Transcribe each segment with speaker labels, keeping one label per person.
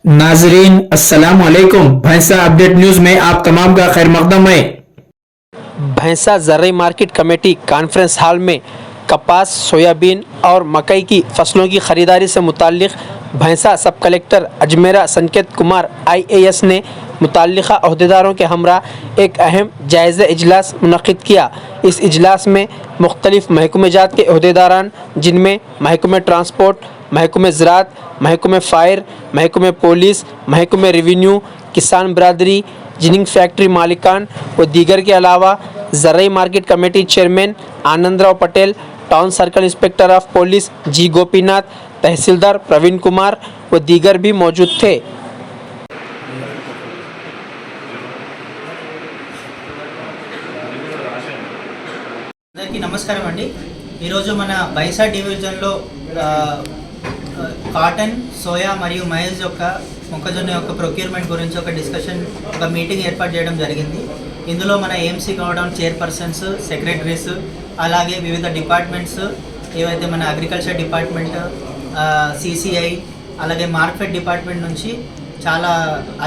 Speaker 1: नाजरीन अस्सलाम वालेकुम। भैंसा अपडेट न्यूज़ में आप तमाम का खैर मकदम है।
Speaker 2: भैंसा ज़र्री मार्केट कमेटी कॉन्फ्रेंस हॉल में कपास, सोयाबीन और मकई की फसलों की ख़रीदारी से मुताल्लिक़ भैंसा सब कलेक्टर अजमेरा संकेत कुमार IAS ने मुतल्लिक़ा अहदेदारों के हमरा एक अहम जायज़ा इजलास मुनक़िद किया। इस इजलास में मुख्तलिफ़ महकमे जात के अहदेदारान जिनमें महकमे ट्रांसपोर्ट, महकमे ज़राअत, महकमे फ़ायर, महकमे पुलिस, महकमे रेवेन्यू, किसान बरदरी, जिनिंग फैक्ट्री मालिकान व दीगर के अलावा ज़र्री market committee chairman Anandrao Patel, town circle inspector of police G Gopinath, तहसीलदार प्रवीण कुमार व दीगर भी मौजूद थे।
Speaker 3: అందరికీ నమస్కారం అండి। ఈరోజు మన బైసా డివిజన్లో కాటన్, సోయా మరియు మైజ్ యొక్క మొక్కజొన్న యొక్క ప్రొక్యూర్మెంట్ గురించి ఒక డిస్కషన్, ఒక మీటింగ్ ఏర్పాటు చేయడం జరిగింది। ఇందులో మన AMC గోడౌన్ చైర్పర్సన్స్, సెక్రటరీస్, అలాగే వివిధ డిపార్ట్మెంట్స్ ఏవైతే మన అగ్రికల్చర్ డిపార్ట్మెంట్, CCI, అలాగే మార్కెట్ డిపార్ట్మెంట్ నుంచి చాలా,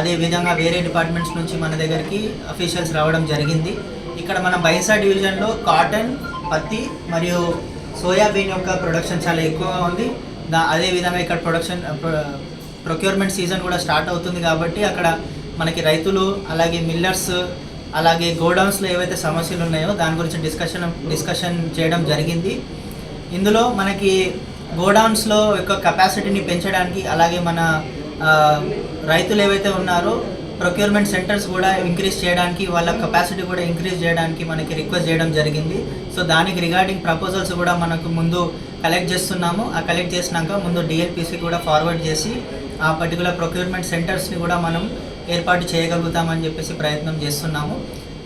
Speaker 3: అదే విధంగా వేరే డిపార్ట్మెంట్స్ నుంచి మన దగ్గరికి అఫీషియల్స్ రావడం జరిగింది। ఇక్కడ మన బైసా డివిజన్లో కాటన్, పత్తి మరియు సోయాబీన్ యొక్క ప్రొడక్షన్ చాలా ఎక్కువగా ఉంది। అదేవిధంగా ఇక్కడ ప్రొక్యూర్మెంట్ సీజన్ కూడా స్టార్ట్ అవుతుంది కాబట్టి అక్కడ మనకి రైతులు, అలాగే మిల్లర్స్, అలాగే గోడౌన్స్లో ఏవైతే సమస్యలు ఉన్నాయో దాని గురించి డిస్కషన్ చేయడం జరిగింది। ఇందులో మనకి గోడౌన్స్లో యొక్క కెపాసిటీని పెంచడానికి, అలాగే మన రైతులు ఏవైతే ఉన్నారో ప్రొక్యూర్మెంట్ సెంటర్స్ కూడా ఇంక్రీజ్ చేయడానికి, వాళ్ళ కెపాసిటీ కూడా ఇంక్రీజ్ చేయడానికి మనకి రిక్వెస్ట్ చేయడం జరిగింది। సో దానికి రిగార్డింగ్ ప్రపోజల్స్ కూడా మనకు ముందు కలెక్ట్ చేస్తున్నాము। ఆ కలెక్ట్ చేసినాక ముందు DLPC కూడా ఫార్వర్డ్ చేసి ఆ పర్టికులర్ ప్రొక్యూర్మెంట్ సెంటర్స్ని కూడా మనం ఏర్పాటు చేయగలుగుతామని చెప్పేసి ప్రయత్నం చేస్తున్నాము।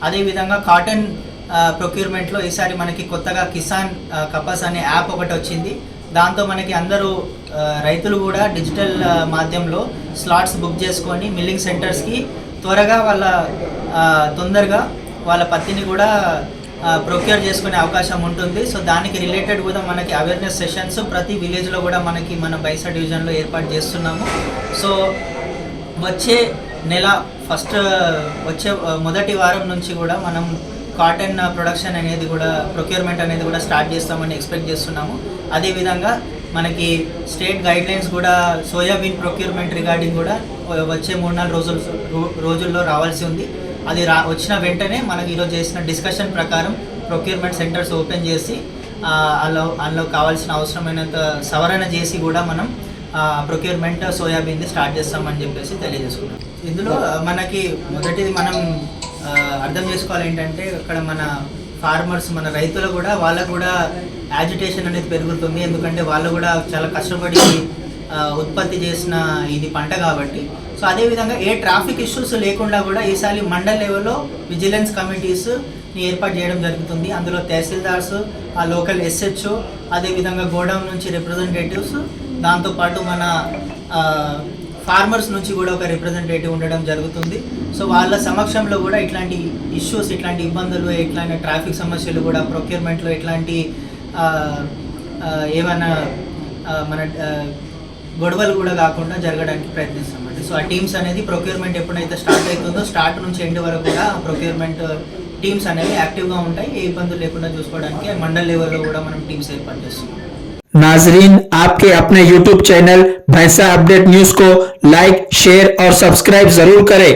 Speaker 3: అదేవిధంగా కాటన్ ప్రొక్యూర్మెంట్లో ఈసారి మనకి కొత్తగా కిసాన్ కపాస్ అనే యాప్ ఒకటి వచ్చింది। దాంతో మనకి అందరూ రైతులు కూడా డిజిటల్ మాధ్యమంలో స్లాట్స్ బుక్ చేసుకొని మిల్లింగ్ సెంటర్స్కి త్వరగా తొందరగా వాళ్ళ పత్తిని కూడా ప్రొక్యూర్ చేసుకునే అవకాశం ఉంటుంది। సో దానికి రిలేటెడ్ కూడా మనకి అవేర్నెస్ సెషన్స్ ప్రతి విలేజ్లో కూడా మన బైసా డివిజన్లో ఏర్పాటు చేస్తున్నాము। సో వచ్చే నెల వచ్చే మొదటి వారం నుంచి కూడా మనం కాటన్ ప్రొడక్షన్ అనేది కూడా, ప్రొక్యూర్మెంట్ అనేది కూడా స్టార్ట్ చేస్తామని ఎక్స్పెక్ట్ చేస్తున్నాము। అదేవిధంగా మనకి స్టేట్ గైడ్లైన్స్ కూడా సోయాబీన్ ప్రొక్యూర్మెంట్ రిగార్డింగ్ కూడా వచ్చే 3-4 రోజుల్లో రావాల్సి ఉంది। అది వచ్చిన వెంటనే మనకి ఈరోజు చేసిన డిస్కషన్ ప్రకారం ప్రొక్యూర్మెంట్ సెంటర్స్ ఓపెన్ చేసి అందులో కావాల్సిన అవసరమైనంత సవరణ చేసి కూడా మనం ప్రొక్యూర్మెంట్ సోయాబీన్ది స్టార్ట్ చేస్తామని చెప్పేసి తెలియజేసుకున్నాం। ఇందులో మనకి మొదటిది మనం అర్థం చేసుకోవాలి ఏంటంటే, ఇక్కడ మన ఫార్మర్స్, మన రైతులు కూడా, వాళ్ళకు కూడా యాజిటేషన్ అనేది పెరుగుతుంది। ఎందుకంటే వాళ్ళు కూడా చాలా కష్టపడి ఉత్పత్తి చేసిన ఇది పంట కాబట్టి। సో అదేవిధంగా ఏ ట్రాఫిక్ ఇష్యూస్ లేకుండా కూడా ఈసారి మండల్ లెవెల్లో విజిలెన్స్ కమిటీస్ని ఏర్పాటు చేయడం జరుగుతుంది। అందులో తహసీల్దార్స్, ఆ లోకల్ SHO, అదేవిధంగా గోడౌన్ నుంచి రిప్రజెంటేటివ్స్, దాంతోపాటు మన ఫార్మర్స్ నుంచి కూడా ఒక రిప్రజెంటేటివ్ ఉండడం జరుగుతుంది। సో వాళ్ళ సమక్షంలో కూడా ఇట్లాంటి ఇష్యూస్, ఇట్లాంటి ఇబ్బందులు, ఇట్లాంటి ట్రాఫిక్ సమస్యలు కూడా ప్రొక్యూర్మెంట్లో ఇట్లాంటి ఏమైనా మన గొడవలు కూడా కాకుండా జరగడానికి ప్రయత్నిస్తామండి। సో ఆ టీమ్స్ అనేది ప్రొక్యూర్మెంట్ ఎప్పుడైతే స్టార్ట్ అవుతుందో స్టార్ట్ నుంచి ఎండ్ వరకు కూడా ప్రొక్యూర్మెంట్ టీమ్స్ అనేవి యాక్టివ్గా ఉంటాయి। ఏ ఇబ్బందులు లేకుండా చూసుకోవడానికి మండల్ లెవెల్లో కూడా మనం టీమ్స్ ఏర్పాటు చేస్తున్నాం।
Speaker 1: नाजरीन, आपके अपने YouTube चैनल भैंसा अपडेट न्यूज़ को लाइक, शेयर और सब्सक्राइब जरूर करें।